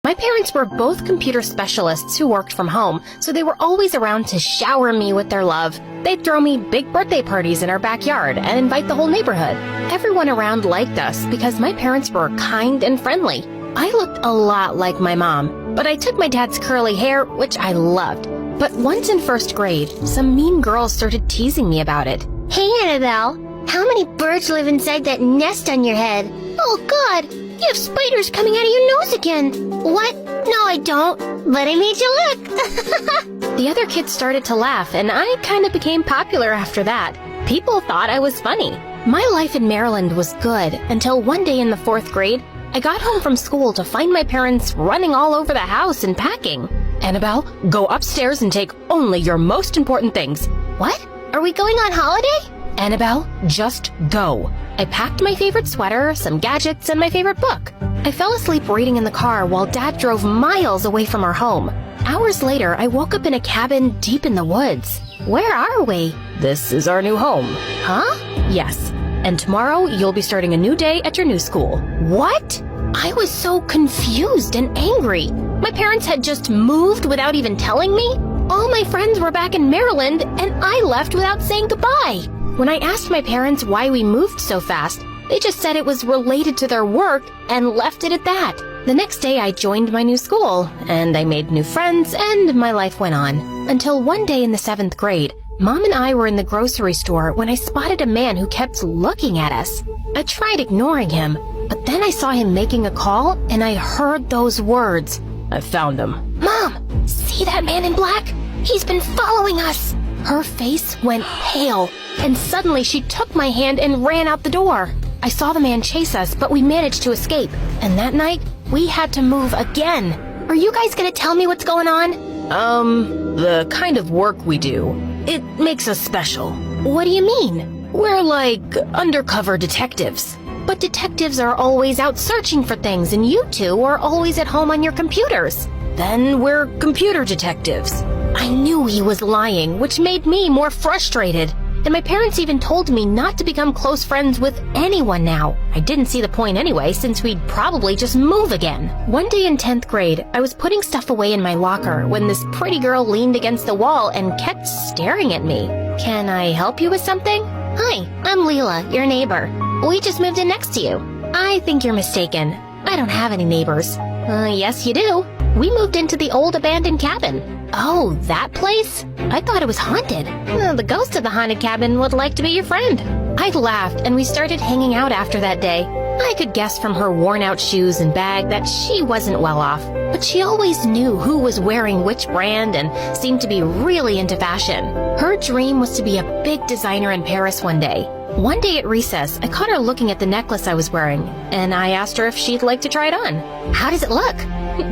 My parents were both computer specialists who worked from home, so they were always around to shower me with their love. They'd throw me big birthday parties in our backyard and invite the whole neighborhood. Everyone around liked us because my parents were kind and friendly. I looked a lot like my mom, but I took my dad's curly hair, which I loved. But once in first grade, some mean girls started teasing me about it. Hey, Annabelle, how many birds live inside that nest on your head? Oh, God, you have spiders coming out of your nose again. What? No, I don't, but I made you look. The other kids started to laugh, and I kind of became popular after that. People thought I was funny. My life in Maryland was good until one day in the 4th grade, I got home from school to find my parents running all over the house and packing. Annabelle, go upstairs and take only your most important things. What? Are we going on holiday? Annabelle, just go. I packed my favorite sweater, some gadgets, and my favorite book. I fell asleep reading in the car while Dad drove miles away from our home. Hours later, I woke up in a cabin deep in the woods. Where are we? This is our new home. Huh? Yes. And tomorrow, you'll be starting a new day at your new school. What? I was so confused and angry. My parents had just moved without even telling me. All my friends were back in Maryland, and I left without saying goodbye. When I asked my parents why we moved so fast, they just said it was related to their work and left it at that. The next day, I joined my new school, and I made new friends, and my life went on. Until one day in the 7th grade, Mom and I were in the grocery store when I spotted a man who kept looking at us. I tried ignoring him, but then I saw him making a call, and I heard those words. I found him. Mom, see that man in black? He's been following us. Her face went pale, and suddenly she took my hand and ran out the door. I saw the man chase us, but we managed to escape. And that night, we had to move again. Are you guys gonna tell me what's going on? The kind of work we do, it makes us special. What do you mean? We're like undercover detectives. But detectives are always out searching for things, and you two are always at home on your computers. Then we're computer detectives. I knew he was lying, which made me more frustrated. And my parents even told me not to become close friends with anyone now. I didn't see the point anyway, since we'd probably just move again. One day in 10th grade, I was putting stuff away in my locker when this pretty girl leaned against the wall and kept staring at me. Can I help you with something? Hi, I'm Leela, your neighbor. We just moved in next to you. I think you're mistaken. I don't have any neighbors. Yes, you do. We moved into the old abandoned cabin. Oh, that place? I thought it was haunted. The ghost of the haunted cabin would like to be your friend. I laughed, and we started hanging out after that day. I could guess from her worn-out shoes and bag that she wasn't well off, but she always knew who was wearing which brand and seemed to be really into fashion. Her dream was to be a big designer in Paris one day. One day at recess, I caught her looking at the necklace I was wearing, and I asked her if she'd like to try it on. How does it look?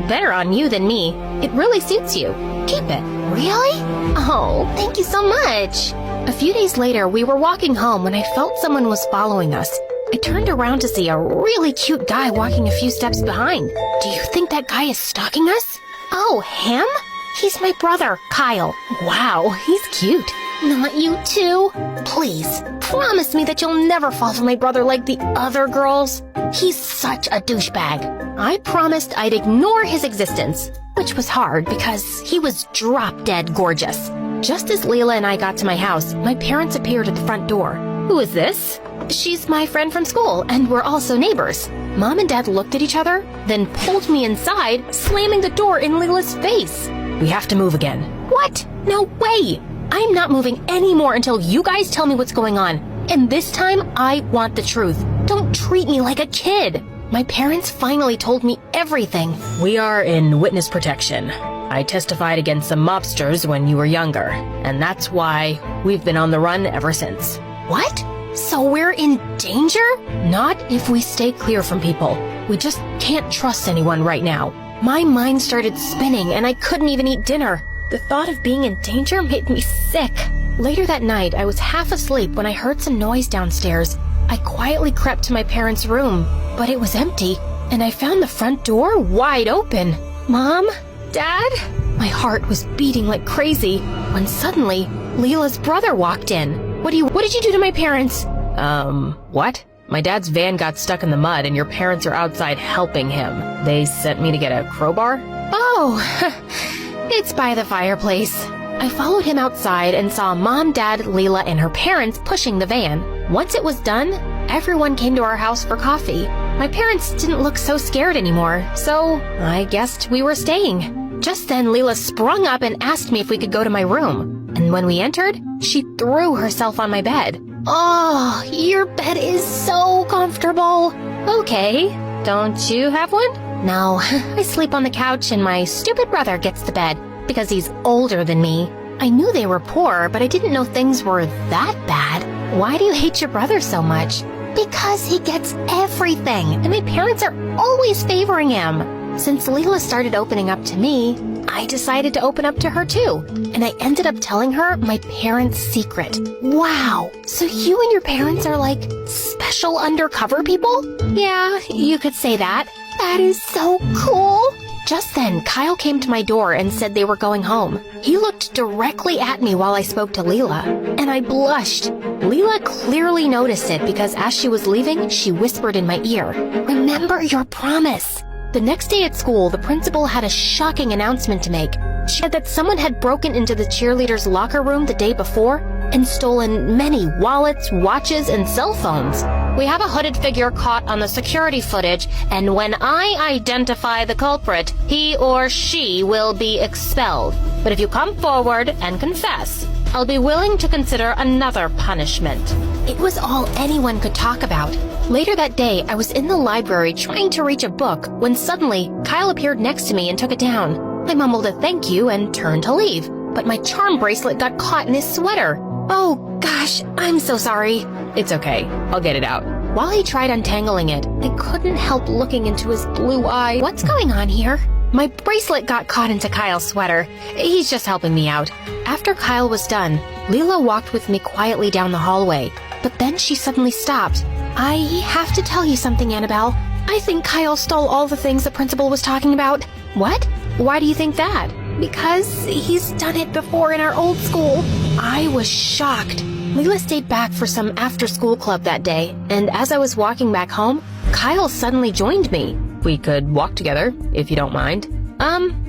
Better on you than me. It really suits you. Keep it. Really? Oh, thank you so much. A few days later, we were walking home when I felt someone was following us. I turned around to see a really cute guy walking a few steps behind. Do you think that guy is stalking us? Oh, him? He's my brother, Kyle. Wow, he's cute. Not you too. Please, promise me that you'll never fall for my brother like the other girls. He's such a douchebag. I promised I'd ignore his existence, which was hard because he was drop-dead gorgeous. Just as Leela and I got to my house, my parents appeared at the front door. Who is this? She's my friend from school, and we're also neighbors. Mom and Dad looked at each other, then pulled me inside, slamming the door in Leela's face. We have to move again. What? No way! I'm not moving anymore until you guys tell me what's going on. And this time, I want the truth. Don't treat me like a kid. My parents finally told me everything. We are in witness protection. I testified against some mobsters when you were younger, and that's why we've been on the run ever since. What? So we're in danger? Not if we stay clear from people. We just can't trust anyone right now. My mind started spinning, and I couldn't even eat dinner. The thought of being in danger made me sick. Later that night, I was half asleep when I heard some noise downstairs. I quietly crept to my parents' room, but it was empty, and I found the front door wide open. Mom? Dad? My heart was beating like crazy when suddenly Leela's brother walked in. What did you do to my parents? What? My dad's van got stuck in the mud and your parents are outside helping him. They sent me to get a crowbar? Oh, it's by the fireplace. I followed him outside and saw Mom, Dad, Leela, and her parents pushing the van. Once it was done, everyone came to our house for coffee. My parents didn't look so scared anymore, so I guessed we were staying. Just then, Leela sprung up and asked me if we could go to my room. And when we entered, she threw herself on my bed. Oh, your bed is so comfortable. Okay, don't you have one? No, I sleep on the couch and my stupid brother gets the bed because he's older than me. I knew they were poor, but I didn't know things were that bad. Why do you hate your brother so much? Because he gets everything, and my parents are always favoring him. Since Leela started opening up to me, I decided to open up to her too, and I ended up telling her my parents' secret. Wow, so you and your parents are like special undercover people? Yeah, you could say that. That is so cool. Just then, Kyle came to my door and said they were going home. He looked directly at me while I spoke to Leela, and I blushed. Leela clearly noticed it because as she was leaving, she whispered in my ear, "Remember your promise." The next day at school, the principal had a shocking announcement to make. She said that someone had broken into the cheerleaders' locker room the day before and stolen many wallets, watches, and cell phones. We have a hooded figure caught on the security footage, and when I identify the culprit, he or she will be expelled. But if you come forward and confess, I'll be willing to consider another punishment. It was all anyone could talk about. Later that day, I was in the library trying to reach a book when suddenly Kyle appeared next to me and took it down. I mumbled a thank you and turned to leave, but my charm bracelet got caught in his sweater. Oh gosh, I'm so sorry. It's okay, I'll get it out. While he tried untangling it, I couldn't help looking into his blue eye. What's going on here? My bracelet got caught into Kyle's sweater. He's just helping me out. After Kyle was done, Leela walked with me quietly down the hallway, but then she suddenly stopped. I have to tell you something, Annabelle. I think Kyle stole all the things the principal was talking about. What? Why do you think that? Because he's done it before in our old school. I was shocked. Leela stayed back for some after-school club that day, and as I was walking back home, Kyle suddenly joined me. We could walk together, if you don't mind.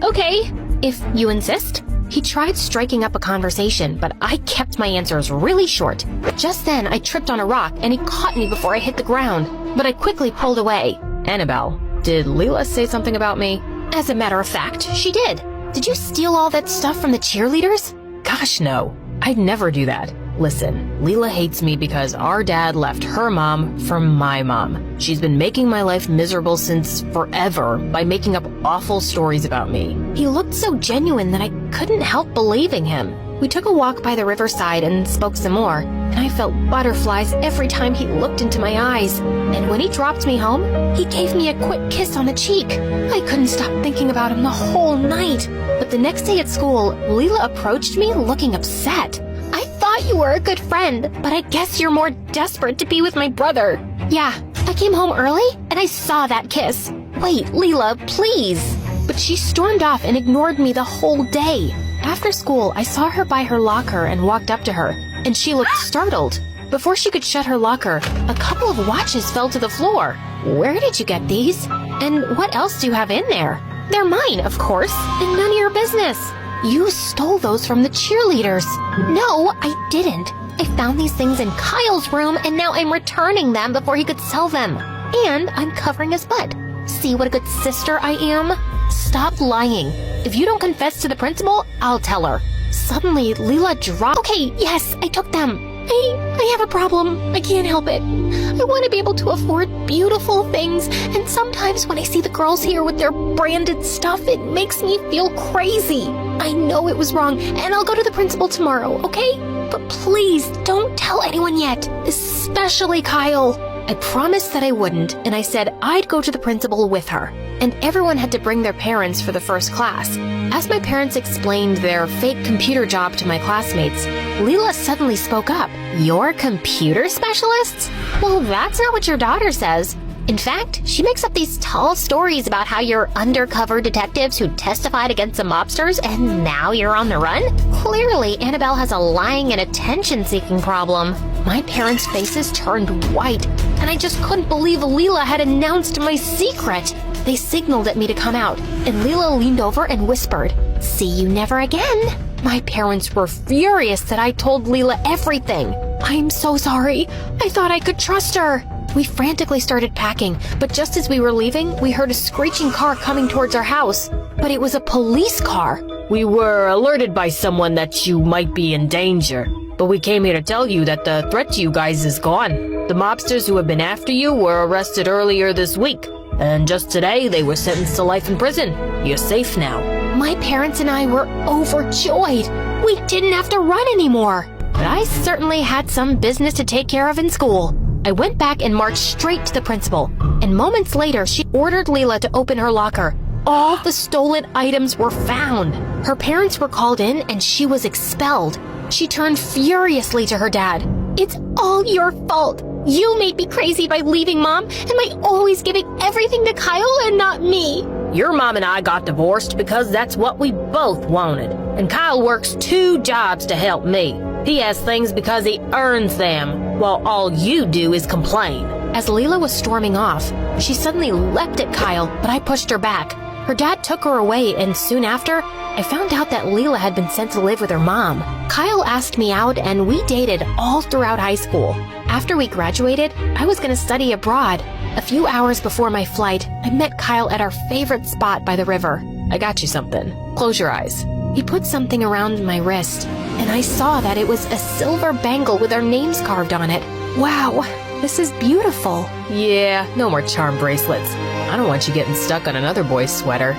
Okay, if you insist. He tried striking up a conversation, but I kept my answers really short. Just then, I tripped on a rock, and he caught me before I hit the ground, but I quickly pulled away. Annabelle, did Leela say something about me? As a matter of fact, she did. Did you steal all that stuff from the cheerleaders? Gosh, no. I'd never do that. Listen, Leela hates me because our dad left her mom for my mom. She's been making my life miserable since forever by making up awful stories about me. He looked so genuine that I couldn't help believing him. We took a walk by the riverside and spoke some more, and I felt butterflies every time he looked into my eyes. And when he dropped me home, he gave me a quick kiss on the cheek. I couldn't stop thinking about him the whole night. But the next day at school, Leela approached me looking upset. I thought you were a good friend, but I guess you're more desperate to be with my brother. Yeah, I came home early and I saw that kiss. Wait, Leela, please. But she stormed off and ignored me the whole day. After school, I saw her by her locker and walked up to her, and she looked startled. Before she could shut her locker, a couple of watches fell to the floor. Where did you get these? And what else do you have in there? They're mine, of course, and none of your business. You stole those from the cheerleaders. No, I didn't. I found these things in Kyle's room, and now I'm returning them before he could sell them. And I'm covering his butt. See what a good sister I am? Stop lying. If you don't confess to the principal, I'll tell her. Suddenly, Leela dropped. Okay, yes, I took them. I have a problem. I can't help it. I want to be able to afford beautiful things, and sometimes when I see the girls here with their branded stuff, it makes me feel crazy. I know it was wrong, and I'll go to the principal tomorrow, okay? But please, don't tell anyone yet, especially Kyle. I promised that I wouldn't, and I said I'd go to the principal with her, and everyone had to bring their parents for the first class. As my parents explained their fake computer job to my classmates, Leela suddenly spoke up. You're computer specialists? Well, that's not what your daughter says. In fact, she makes up these tall stories about how you're undercover detectives who testified against the mobsters and now you're on the run? Clearly, Annabelle has a lying and attention-seeking problem. My parents' faces turned white. and I just couldn't believe Leela had announced my secret. They signaled at me to come out, and Leela leaned over and whispered, "See you never again." My parents were furious that I told Leela everything. I'm so sorry. I thought I could trust her. We frantically started packing, but just as we were leaving, we heard a screeching car coming towards our house. But it was a police car. "We were alerted by someone that you might be in danger, but we came here to tell you that the threat to you guys is gone. The mobsters who have been after you were arrested earlier this week, and just today they were sentenced to life in prison. You're safe now." My parents and I were overjoyed. We didn't have to run anymore. But I certainly had some business to take care of in school. I went back and marched straight to the principal, and moments later she ordered Leela to open her locker. All the stolen items were found. Her parents were called in and she was expelled. She turned furiously to her dad. "It's all your fault. You made me crazy by leaving Mom and by always giving everything to Kyle and not me." "Your mom and I got divorced because that's what we both wanted. And Kyle works 2 jobs to help me. He has things because he earns them, while all you do is complain." As Leela was storming off, she suddenly leapt at Kyle, but I pushed her back. Her dad took her away, and soon after, I found out that Leela had been sent to live with her mom. Kyle asked me out, and we dated all throughout high school. After we graduated, I was going to study abroad. A few hours before my flight, I met Kyle at our favorite spot by the river. "I got you something. Close your eyes." He put something around my wrist, and I saw that it was a silver bangle with our names carved on it. Wow, this is beautiful. "Yeah, no more charm bracelets. I don't want you getting stuck on another boy's sweater."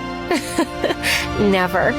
Never.